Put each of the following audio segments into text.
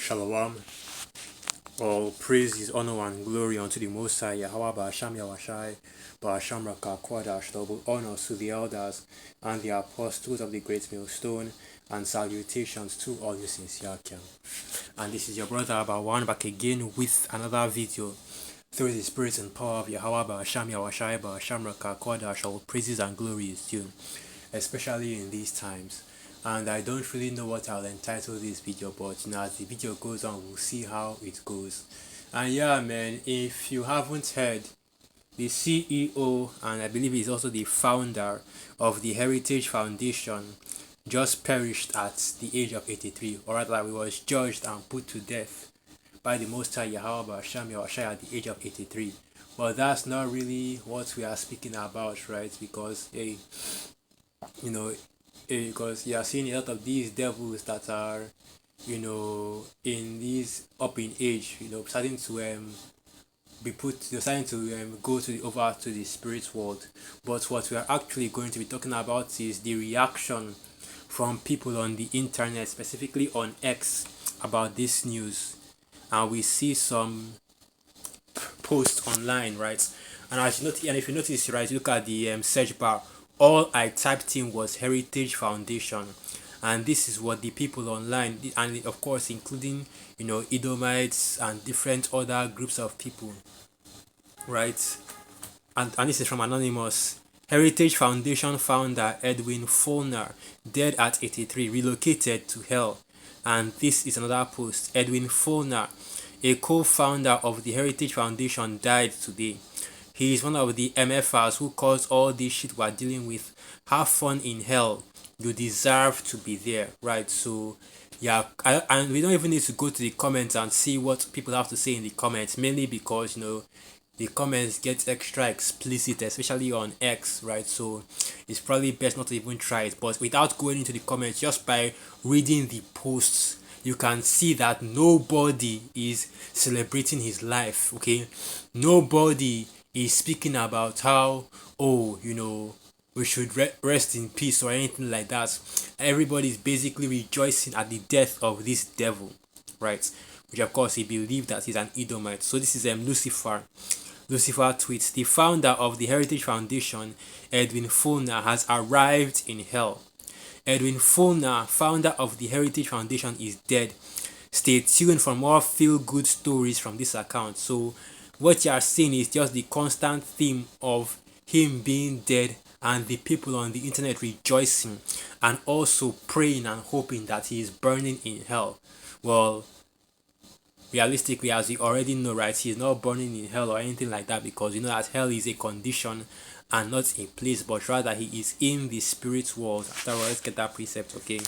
Shalom. All praise is honor and glory unto the Most High Yahweh Ba'asham Yawashai Ba'asham Rakakwadash. Double honors to the elders and the apostles of the great millstone, and salutations to all you sincere Kem. And this is your brother Abawan back again with another video through the spirit and power of Yahweh Ba'asham Yawashai Ba'asham Rakakwadash. All praises and glory is due, especially in these times. And I don't really know what I'll entitle this video, but as the video goes on, we'll see how it goes. And yeah, man, if you haven't heard, the CEO and I believe he's also the founder of the Heritage Foundation just perished at the age of 83, or rather he was judged and put to death by the Most High Yahweh Ba'asham Yawashai at the age of 83. But that's not really what we are speaking about, right? Because because you are seeing a lot of these devils that are, in this up in age, starting to they're starting to go to over to the spirit world. But what we are actually going to be talking about is the reaction from people on the internet, specifically on X, about this news. And we see some posts online, right? And if you notice, right, look at the search bar. All I typed in was Heritage Foundation, and this is what the people online, and of course including Edomites and different other groups of people, right? And this is from Anonymous. Heritage Foundation founder Edwin Follner, dead at 83, relocated to hell. And this is another post. Edwin Follner, a co-founder of the Heritage Foundation, died today. He is one of the MFers who caused all this shit we're dealing with. Have fun in hell. You deserve to be there, right? So, yeah, and we don't even need to go to the comments and see what people have to say in the comments, mainly because, the comments get extra explicit, especially on X, right? So, it's probably best not to even try it. But without going into the comments, just by reading the posts, you can see that nobody is celebrating his life, okay? Nobody is speaking about how, we should rest in peace or anything like that. Everybody is basically rejoicing at the death of this devil, right? Which of course he believed that he's an Edomite. So this is Lucifer. Lucifer tweets, the founder of the Heritage Foundation, Edwin Follner, has arrived in hell. Edwin Follner, founder of the Heritage Foundation, is dead. Stay tuned for more feel-good stories from this account. So what you are seeing is just the constant theme of him being dead and the people on the internet rejoicing and also praying and hoping that he is burning in hell. Well, realistically, as you already know, right, he is not burning in hell or anything like that, because you know that hell is a condition and not a place, but rather he is in the spirit world. After all, let's get that precept, okay?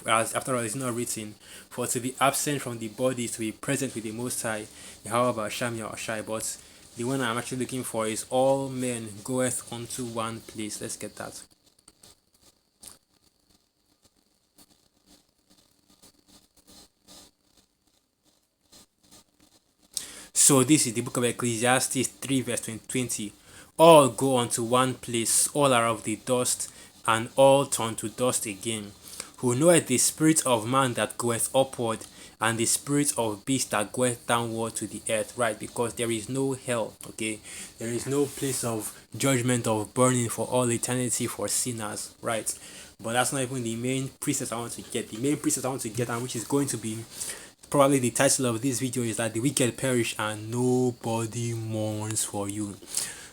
As after all, it's not written, for to be absent from the body is to be present with the Most High, Yahweh Ba'asham Yawashai. But the one I'm actually looking for is all men goeth unto one place. Let's get that. So this is the book of Ecclesiastes 3 verse 20. All go unto one place, all are of the dust, and all turn to dust again. Who knoweth the spirit of man that goeth upward, and the spirit of beast that goeth downward to the earth, right? Because there is no hell, okay? There is no place of judgment, of burning for all eternity for sinners, right? But that's not even the main precept I want to get. The main precept I want to get, and which is going to be probably the title of this video, is that the wicked perish and nobody mourns for you.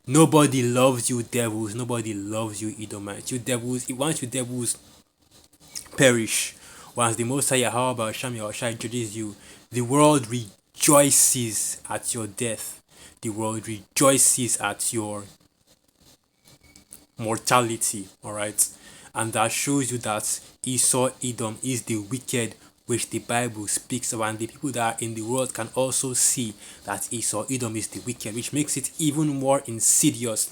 Nobody loves you, devils. Nobody loves you, Edomites. You devils, once you devils perish, once the Most High Yahweh Ba'asham Yawashai judges you, the world rejoices at your death. The world rejoices at your mortality, alright? And that shows you that Esau, Edom, is the wicked, which the Bible speaks of, and the people that are in the world can also see that Esau, Edom is the wicked, which makes it even more insidious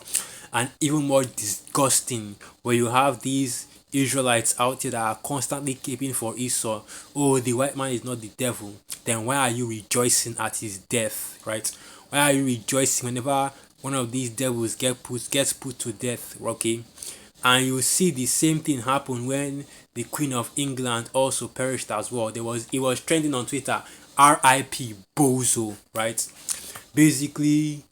and even more disgusting, where you have these Israelites out here that are constantly keeping for Esau. Oh, the white man is not the devil. Then why are you rejoicing at his death, right? Why are you rejoicing whenever one of these devils gets put to death, okay? And you see the same thing happen when the Queen of England also perished as well. It was trending on Twitter, R.I.P. Bozo, right? Basically,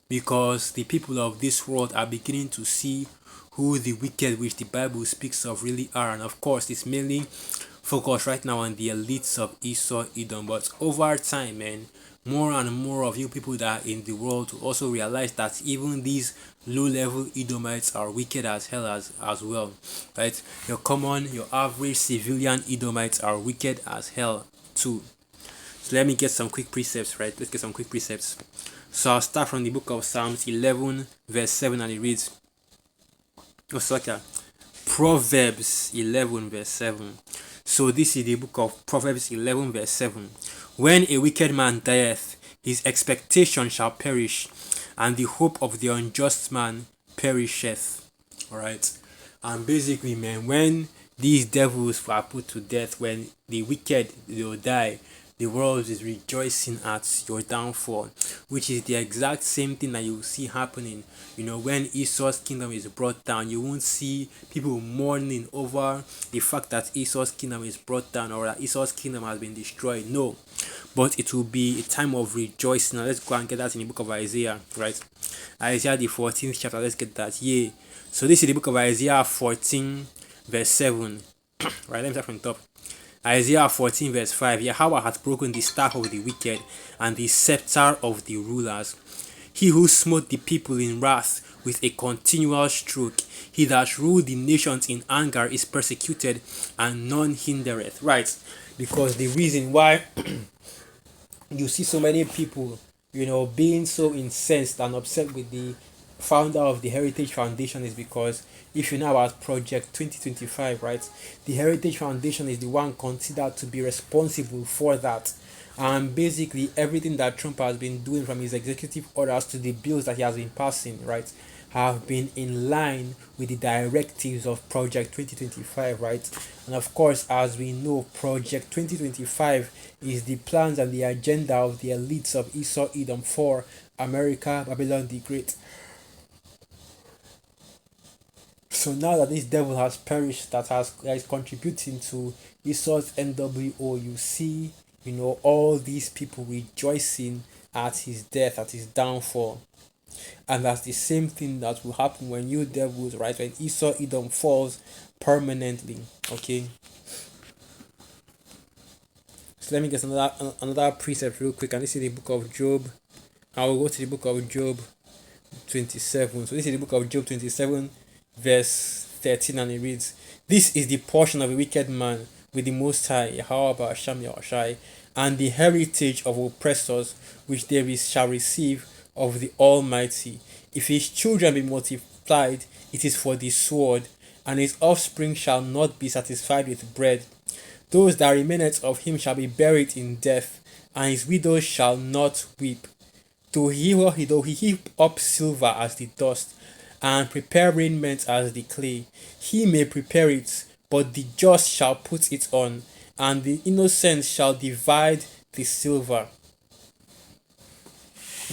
because the people of this world are beginning to see who the wicked, which the Bible speaks of, really are. And of course, it's mainly focused right now on the elites of Esau, Edom. But over time, man, more and more of you people that are in the world will also realize that even these low-level Edomites are wicked as hell as well, right? Your average civilian Edomites are wicked as hell too. So let me get some quick precepts, right? Let's get some quick precepts. So I'll start from the book of Psalms 11, verse 7, and it reads, oh, sorry, Proverbs 11, verse 7. So this is the book of Proverbs 11, verse 7. When a wicked man dieth, his expectation shall perish, and the hope of the unjust man perisheth. Alright? And basically, man, when these devils were put to death, when the wicked will die, the world is rejoicing at your downfall, which is the exact same thing that you see happening. When Esau's kingdom is brought down, you won't see people mourning over the fact that Esau's kingdom is brought down or that Esau's kingdom has been destroyed. No, but it will be a time of rejoicing. Now let's go and get that in the book of Isaiah, right? Isaiah the 14th chapter. Let's get that. Yeah. So this is the book of Isaiah 14, verse 7. Right, let me start from the top. Isaiah 14 verse 5, Yahweh hath broken the staff of the wicked and the scepter of the rulers. He who smote the people in wrath with a continual stroke, he that ruled the nations in anger is persecuted, and none hindereth. Right, because the reason why you see so many people, being so incensed and upset with the founder of the Heritage Foundation is because if you know about Project 2025, right, the Heritage Foundation is the one considered to be responsible for that. And basically, everything that Trump has been doing, from his executive orders to the bills that he has been passing, right, have been in line with the directives of Project 2025, right? And of course, as we know, Project 2025 is the plans and the agenda of the elites of Esau, Edom for America, Babylon the Great. So now that this devil has perished, that is contributing to Esau's NWO, you see, all these people rejoicing at his death, at his downfall. And that's the same thing that will happen when you devils, right? When Esau Edom falls permanently. Okay. So let me get another precept real quick, and this is the book of Job. I will go to the book of Job 27. So this is the book of Job 27, verse 13, and it reads, This is the portion of a wicked man with the Most High, Yahweh Hashem Yahushai, and the heritage of oppressors which shall receive of the Almighty. If his children be multiplied, it is for the sword, and his offspring shall not be satisfied with bread. Those that remaineth of him shall be buried in death, and his widows shall not weep. Though he heap up silver as the dust, and prepare raiment as the clay, he may prepare it, but the just shall put it on, and the innocent shall divide the silver.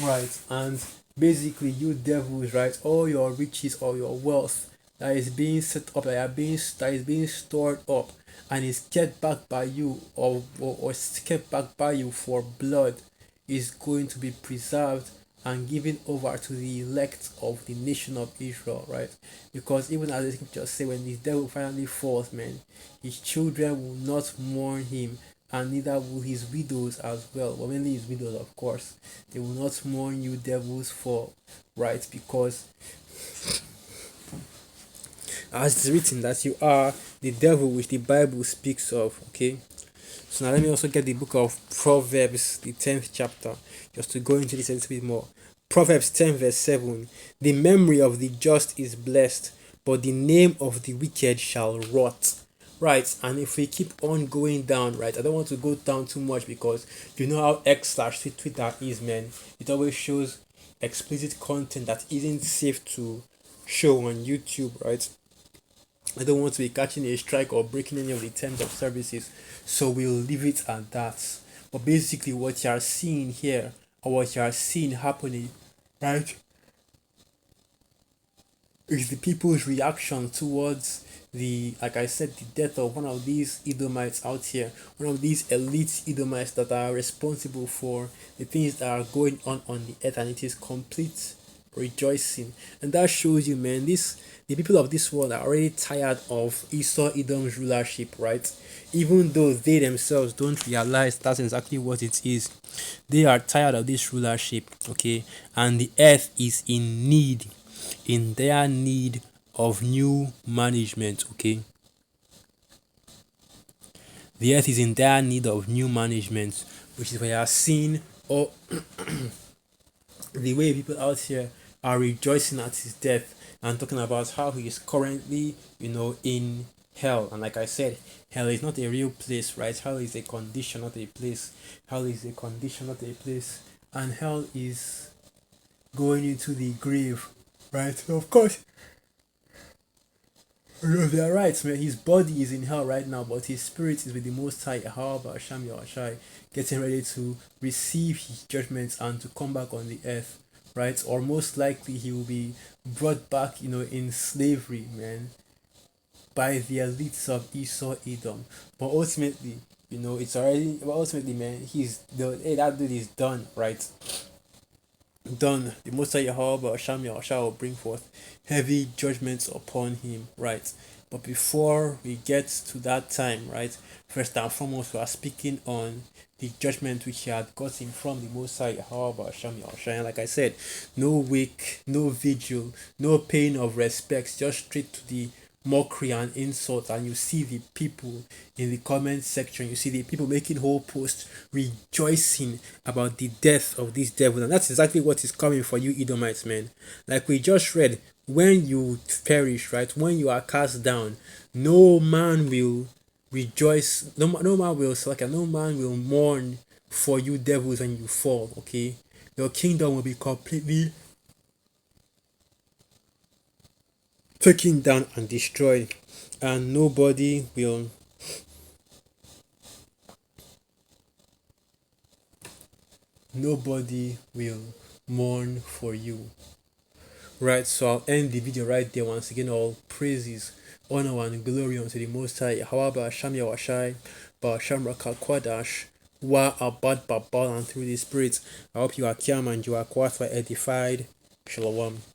Right, and basically, you devils, right, all your riches or your wealth that is being set up, that is being stored up, and is kept back by you, or kept back by you for blood, is going to be preserved and given over to the elect of the nation of Israel, right? Because even as the scriptures say, when this devil finally falls, man, his children will not mourn him, and neither will his widows as well. Well, mainly his widows, of course. They will not mourn you devils fall, right? Because as it's written that you are the devil which the Bible speaks of, okay? So now let me also get the book of Proverbs, the 10th chapter, just to go into this a little bit more. Proverbs 10 verse 7. The memory of the just is blessed, but the name of the wicked shall rot. Right, and if we keep on going down, right, I don't want to go down too much because you know how Twitter is, man. It always shows explicit content that isn't safe to show on YouTube, right? I don't want to be catching a strike or breaking any of the terms of services, so we'll leave it at that. But basically, what you are seeing here, or what you are seeing happening, right, is the people's reaction towards the, like I said, the death of one of these Edomites out here, one of these elite Edomites that are responsible for the things that are going on the earth, and it is complete rejoicing. And that shows you, man, this the people of this world are already tired of Esau Edom's rulership, right? Even though they themselves don't realize that's exactly what it is. They are tired of this rulership, okay? And the earth is in their need of new management, okay? The earth is in their need of new management, which is why you are seeing all the way people out here are rejoicing at his death and talking about how he is currently, in hell. And like I said, hell is not a real place, right? Hell is a condition, not a place. Hell is a condition, not a place. And hell is going into the grave, right? So of course, they are right, man. His body is in hell right now, but his spirit is with the Most High, However, Hashem Yahushai, getting ready to receive his judgments and to come back on the earth, right? Or most likely he will be brought back, in slavery, man, by the elites of Esau Edom. But ultimately, it's already. But ultimately, man, that dude is done, right? Done. The Most High Yahweh Hashem Yahushua will bring forth heavy judgments upon him, right? But before we get to that time, right, first and foremost, we are speaking on the judgment which he had gotten from the Most High Yahweh Hashem Yahushua. And like I said, no wake, no vigil, no pain of respect, just straight to the mockery and insult. And you see the people in the comment section, you see the people making whole posts rejoicing about the death of this devil. And that's exactly what is coming for you Edomites, man. Like we just read, when you perish, right, when you are cast down, no man will rejoice, no man will no man will mourn for you devils when you fall, okay? Your kingdom will be completely taken down and destroyed, and nobody will mourn for you, right? So I'll end the video right there. Once again, all praises, honor and glory unto the Most High, however Sham Yawashai ba Shamraka Kwadash wa abad babal and through the spirit. I hope you are calm and you are quite edified. Shalom.